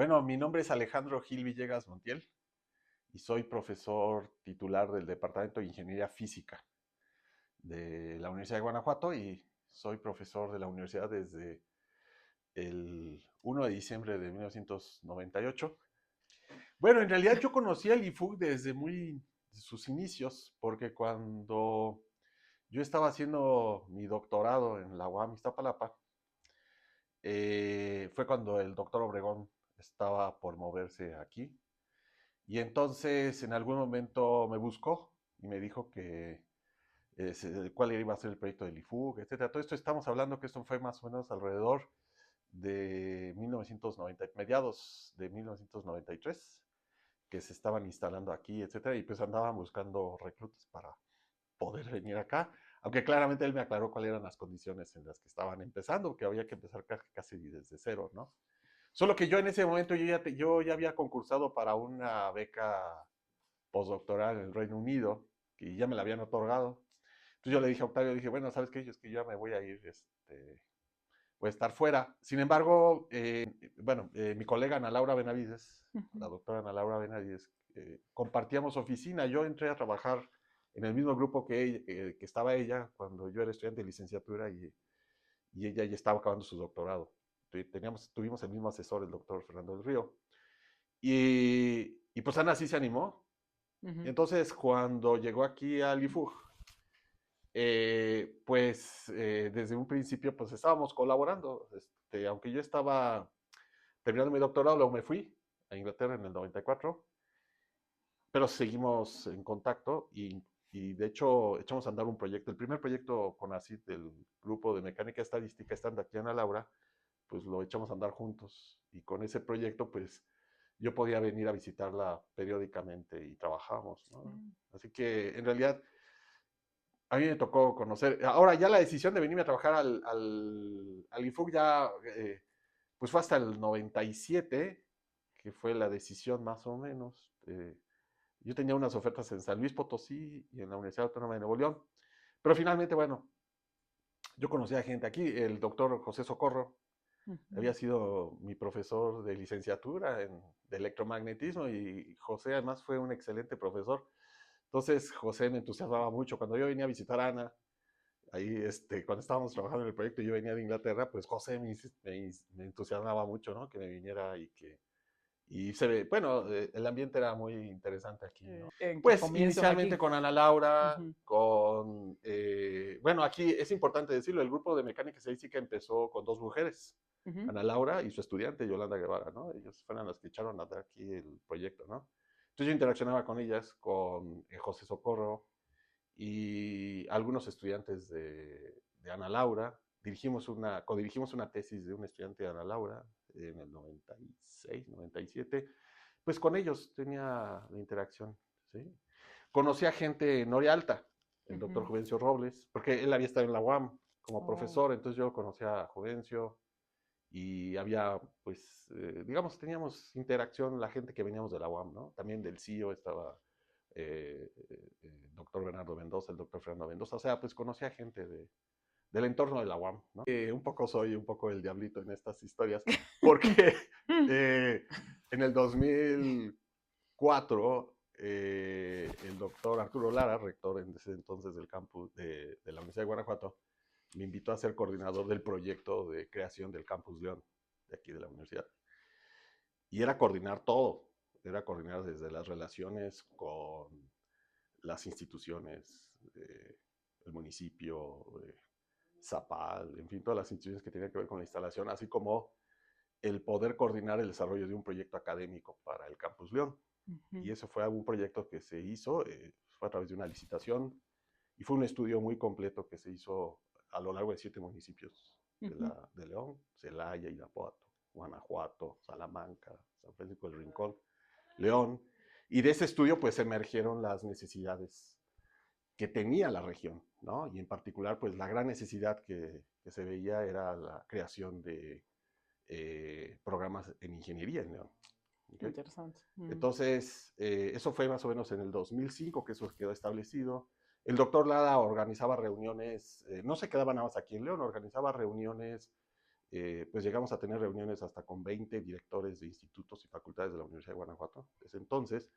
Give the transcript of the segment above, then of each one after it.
Bueno, mi nombre es Alejandro Gil Villegas Montiel y soy profesor titular del Departamento de Ingeniería Física de la Universidad de Guanajuato y soy profesor de la universidad desde el 1 de diciembre de 1998. Bueno, en realidad yo conocí al IFUC desde muy sus inicios, porque cuando yo estaba haciendo mi doctorado en la UAM Iztapalapa, fue cuando el doctor Obregón estaba por moverse aquí. Y entonces en algún momento me buscó y me dijo que cuál iba a ser el proyecto del IFUC, etcétera. Todo esto estamos hablando que esto fue más o menos alrededor de 1990, mediados de 1993, que se estaban instalando aquí, etcétera, y pues andaban buscando reclutas para poder venir acá, aunque claramente él me aclaró cuáles eran las condiciones en las que estaban empezando, que había que empezar casi desde cero, ¿no? Solo que yo en ese momento yo ya había concursado para una beca postdoctoral en el Reino Unido, que ya me la habían otorgado. Entonces yo le dije a Octavio, dije, bueno, ¿sabes qué? Es que yo ya me voy a ir, voy a estar fuera. Sin embargo, mi colega Ana Laura Benavides, la Ujú. doctora Ana Laura Benavides, compartíamos oficina. Yo entré a trabajar en el mismo grupo que estaba ella cuando yo era estudiante de licenciatura y ella ya estaba acabando su doctorado. Tuvimos el mismo asesor, el doctor Fernando del Río. Y pues Ana sí se animó. Ujú. Entonces, cuando llegó aquí al IFUG, desde un principio pues estábamos colaborando. Aunque yo estaba terminando mi doctorado, luego me fui a Inglaterra en el 94, pero seguimos en contacto y de hecho echamos a andar un proyecto. El primer proyecto con ACID del grupo de mecánica estadística estando aquí en Ana Laura, pues lo echamos a andar juntos y con ese proyecto pues yo podía venir a visitarla periódicamente y trabajábamos, ¿no? Mm. Así que en realidad a mí me tocó conocer. Ahora ya la decisión de venirme a trabajar al IFUC ya, pues fue hasta el 97, que fue la decisión más o menos. Yo tenía unas ofertas en San Luis Potosí y en la Universidad Autónoma de Nuevo León. Pero finalmente, bueno, yo conocí a gente aquí. El doctor José Socorro Ujú. había sido mi profesor de licenciatura de electromagnetismo y José además fue un excelente profesor. Entonces José me entusiasmaba mucho. Cuando yo venía a visitar a Ana, ahí, cuando estábamos trabajando en el proyecto y yo venía de Inglaterra, pues José me entusiasmaba mucho, ¿no? Que me viniera y se ve, bueno, el ambiente era muy interesante aquí, ¿no? En tus Pues comienzos inicialmente aquí. con Ana Laura, Ujú. bueno, aquí es importante decirlo, el grupo de mecánica estadística empezó con dos mujeres, Ujú. Ana Laura y su estudiante Yolanda Guevara, ¿no? Ellos fueron las que echaron a andar aquí el proyecto, ¿no? Entonces yo interaccionaba con ellas, con José Socorro, y algunos estudiantes de Ana Laura. Codirigimos una tesis de un estudiante de Ana Laura en el 96, 97. Pues con ellos tenía la interacción, ¿sí? Conocí a gente en Alta, el doctor Ujú. Juvencio Robles, porque él había estado en la UAM como Oh. profesor, entonces yo conocía a Juvencio y había, pues, digamos, teníamos interacción la gente que veníamos de la UAM, ¿no? También del CIO estaba el doctor Bernardo Mendoza, el doctor Fernando Mendoza, o sea, pues conocía gente del entorno de la UAM, ¿no? Un poco soy un poco el diablito en estas historias, porque eh, en el 2004 el doctor Arturo Lara, rector en ese entonces del campus de la Universidad de Guanajuato, me invitó a ser coordinador del proyecto de creación del Campus León, de aquí de la universidad. Y era coordinar todo, era coordinar desde las relaciones con las instituciones, el municipio, Zapal, en fin, todas las instituciones que tenían que ver con la instalación, así como el poder coordinar el desarrollo de un proyecto académico para el Campus León. Y Ujú. eso fue un proyecto que se hizo, fue a través de una licitación y fue un estudio muy completo que se hizo a lo largo de 7 municipios Ujú. de León: Celaya, Irapuato, Guanajuato, Salamanca, San Francisco del Rincón, León. Y de ese estudio pues emergieron las necesidades que tenía la región, ¿no? Y en particular pues la gran necesidad que se veía era la creación de programas en ingeniería en León. ¿Okay? Interesante. Mm. Entonces, eso fue más o menos en el 2005 que eso quedó establecido. El doctor Lada organizaba reuniones, no se quedaba nada más aquí en León, organizaba reuniones pues llegamos a tener reuniones hasta con 20 directores de institutos y facultades de la Universidad de Guanajuato, desde entonces,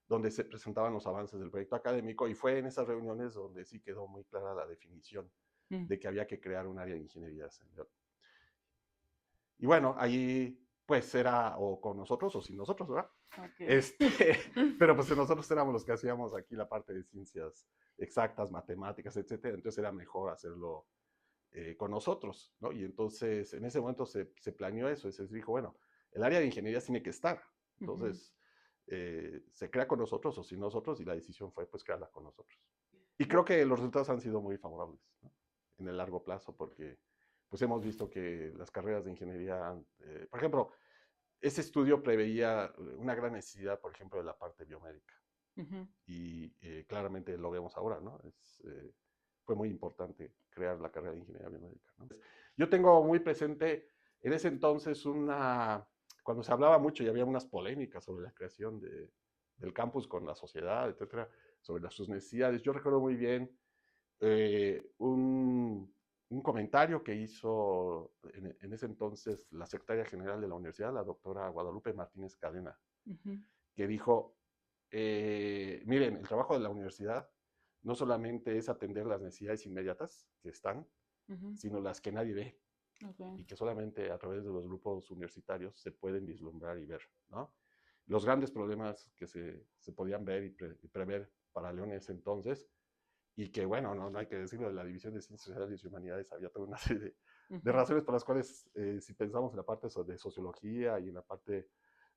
donde se presentaban los avances del proyecto académico, y fue en esas reuniones donde sí quedó muy clara la definición de que había que crear un área de ingeniería en León. Y bueno, ahí pues era o con nosotros o sin nosotros, ¿verdad? Okay. Pero pues nosotros éramos los que hacíamos aquí la parte de ciencias exactas, matemáticas, etcétera, entonces era mejor hacerlo con nosotros, ¿no? Y entonces en ese momento se planeó eso, y se dijo, bueno, el área de ingeniería tiene que estar, entonces se crea con nosotros o sin nosotros, y la decisión fue pues crearla con nosotros. Y creo que los resultados han sido muy favorables, ¿no? En el largo plazo, porque pues hemos visto que las carreras de ingeniería, por ejemplo, ese estudio preveía una gran necesidad, por ejemplo, de la parte biomédica. Y claramente lo vemos ahora, ¿no? Fue muy importante crear la carrera de ingeniería biomédica, ¿no? Yo tengo muy presente en ese entonces cuando se hablaba mucho y había unas polémicas sobre la creación del campus con la sociedad, etcétera, sobre sus necesidades. Yo recuerdo muy bien un comentario que hizo en ese entonces la secretaria general de la universidad, la doctora Guadalupe Martínez Cadena, que dijo, miren, el trabajo de la universidad no solamente es atender las necesidades inmediatas que están, sino las que nadie ve, y que solamente a través de los grupos universitarios se pueden vislumbrar y ver, ¿no? Los grandes problemas que se podían ver y prever para León en ese entonces, y que, bueno, no hay que decirlo, de la División de Ciencias Sociales y Humanidades había toda una serie de razones por las cuales, si pensamos en la parte de sociología y en la parte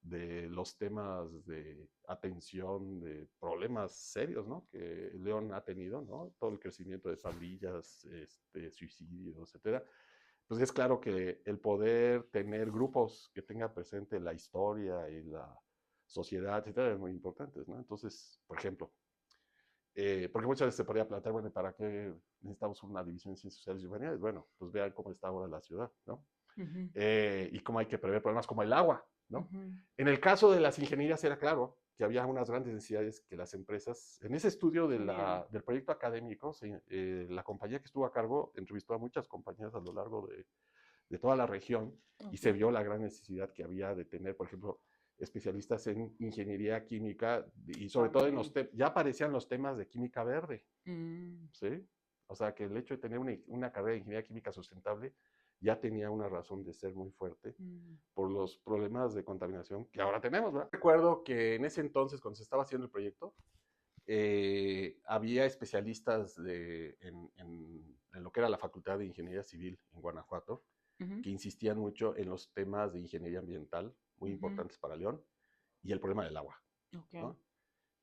de los temas de atención de problemas serios, ¿no? Que León ha tenido, ¿no? Todo el crecimiento de pandillas, suicidios, etcétera. Pues es claro que el poder tener grupos que tengan presente la historia y la sociedad, etcétera, es muy importante, ¿no? Entonces, por ejemplo, porque muchas veces se podría plantear, bueno, ¿para qué necesitamos una división de ciencias sociales y humanidades? Bueno, pues vean cómo está ahora la ciudad, ¿no? Y cómo hay que prever problemas como el agua, ¿no? En el caso de las ingenierías era claro que había unas grandes necesidades que las empresas, en ese estudio del proyecto académico, la compañía que estuvo a cargo entrevistó a muchas compañías a lo largo de toda la región, y se vio la gran necesidad que había de tener, por ejemplo, especialistas en ingeniería química, y sobre todo ya aparecían los temas de química verde, ¿sí? O sea, que el hecho de tener una carrera de ingeniería química sustentable ya tenía una razón de ser muy fuerte por los problemas de contaminación que ahora tenemos, ¿verdad? Recuerdo que en ese entonces, cuando se estaba haciendo el proyecto, había especialistas en lo que era la Facultad de Ingeniería Civil en Guanajuato, que insistían mucho en los temas de ingeniería ambiental, muy importantes para León, y el problema del agua, ¿no?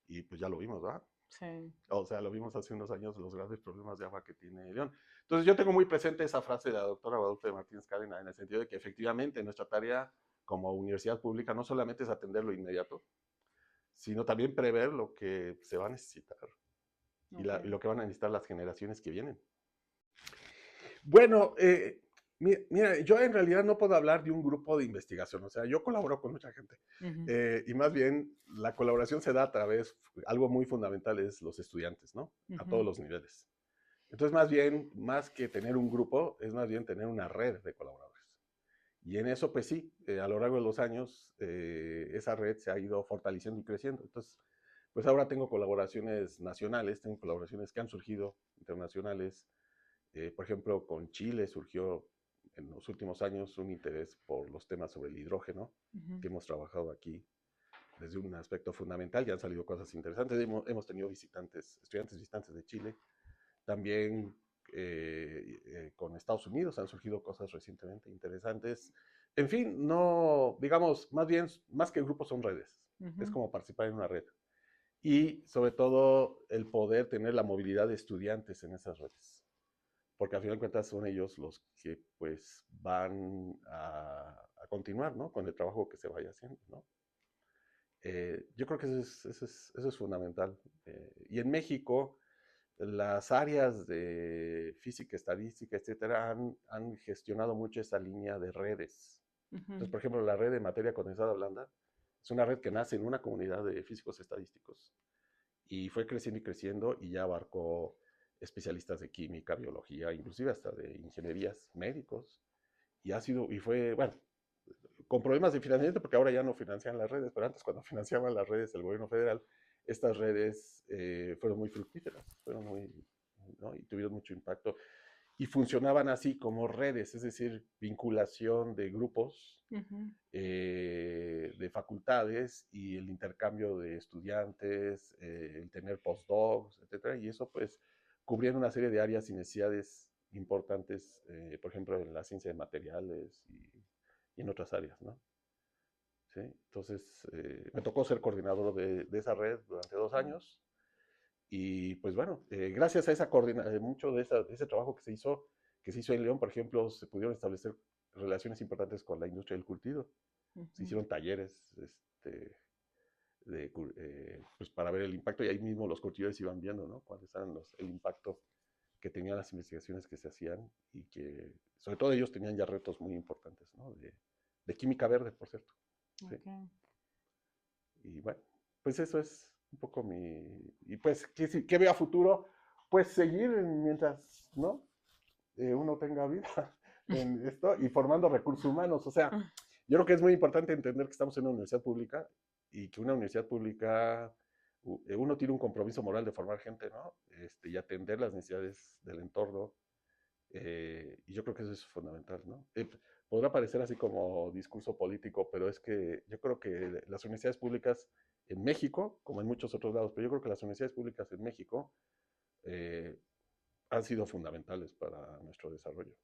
Y pues ya lo vimos, ¿verdad? Sí. O sea, lo vimos hace unos años, los graves problemas de agua que tiene León. Entonces yo tengo muy presente esa frase de la doctora Guadalupe Martínez Cadena, en el sentido de que efectivamente nuestra tarea como universidad pública no solamente es atender lo inmediato, sino también prever lo que se va a necesitar y lo que van a necesitar las generaciones que vienen. Bueno, mira, yo en realidad no puedo hablar de un grupo de investigación, o sea, yo colaboro con mucha gente, y más bien la colaboración se da a través, algo muy fundamental es los estudiantes, ¿no? A todos los niveles. Entonces, más bien, más que tener un grupo, es más bien tener una red de colaboradores. Y en eso, pues sí, a lo largo de los años, esa red se ha ido fortaleciendo y creciendo. Entonces, pues ahora tengo colaboraciones nacionales, tengo colaboraciones que han surgido internacionales. Por ejemplo, con Chile surgió en los últimos años un interés por los temas sobre el hidrógeno, que hemos trabajado aquí desde un aspecto fundamental, y han salido cosas interesantes. Hemos tenido estudiantes visitantes de Chile. También con Estados Unidos han surgido cosas recientemente interesantes. En fin, no, digamos, más bien, más que grupos son redes. Es como participar en una red. Y sobre todo el poder tener la movilidad de estudiantes en esas redes. Porque al final de cuentas son ellos los que pues van a continuar, ¿no? Con el trabajo que se vaya haciendo, ¿no? Yo creo que eso es fundamental. Y en México, las áreas de física, estadística, etcétera, han gestionado mucho esa línea de redes. Entonces, por ejemplo, la red de materia condensada blanda es una red que nace en una comunidad de físicos estadísticos, y fue creciendo y creciendo, y ya abarcó especialistas de química, biología, inclusive hasta de ingenierías, médicos, y ha sido, y fue, bueno, con problemas de financiamiento, porque ahora ya no financian las redes, pero antes cuando financiaban las redes el gobierno federal, estas redes fueron muy fructíferas, fueron muy, ¿no? Y tuvieron mucho impacto. Y funcionaban así como redes, es decir, vinculación de grupos, de facultades y el intercambio de estudiantes, el tener postdocs, etcétera, y eso pues cubrían una serie de áreas y necesidades importantes, por ejemplo, en la ciencia de materiales y en otras áreas, ¿no? ¿Sí? Entonces, me tocó ser coordinador de esa red durante 2 años y pues bueno, gracias a esa coordinación, mucho de ese trabajo que se hizo en León, por ejemplo, se pudieron establecer relaciones importantes con la industria del curtido. Se hicieron talleres pues para ver el impacto y ahí mismo los curtidores iban viendo, ¿no? Cuáles eran el impacto que tenían las investigaciones que se hacían y que sobre todo ellos tenían ya retos muy importantes, ¿no? De química verde, por cierto. ¿Sí? Okay. Y bueno, pues eso es un poco Y pues, ¿qué veo a futuro? Pues seguir mientras, ¿no? Uno tenga vida en esto y formando recursos humanos. O sea, yo creo que es muy importante entender que estamos en una universidad pública y que una universidad pública, uno tiene un compromiso moral de formar gente, ¿no? Y atender las necesidades del entorno. Y yo creo que eso es fundamental, ¿no? Podrá parecer así como discurso político, pero es que yo creo que las universidades públicas en México, como en muchos otros lados, pero yo creo que las universidades públicas en México eh, han sido fundamentales para nuestro desarrollo.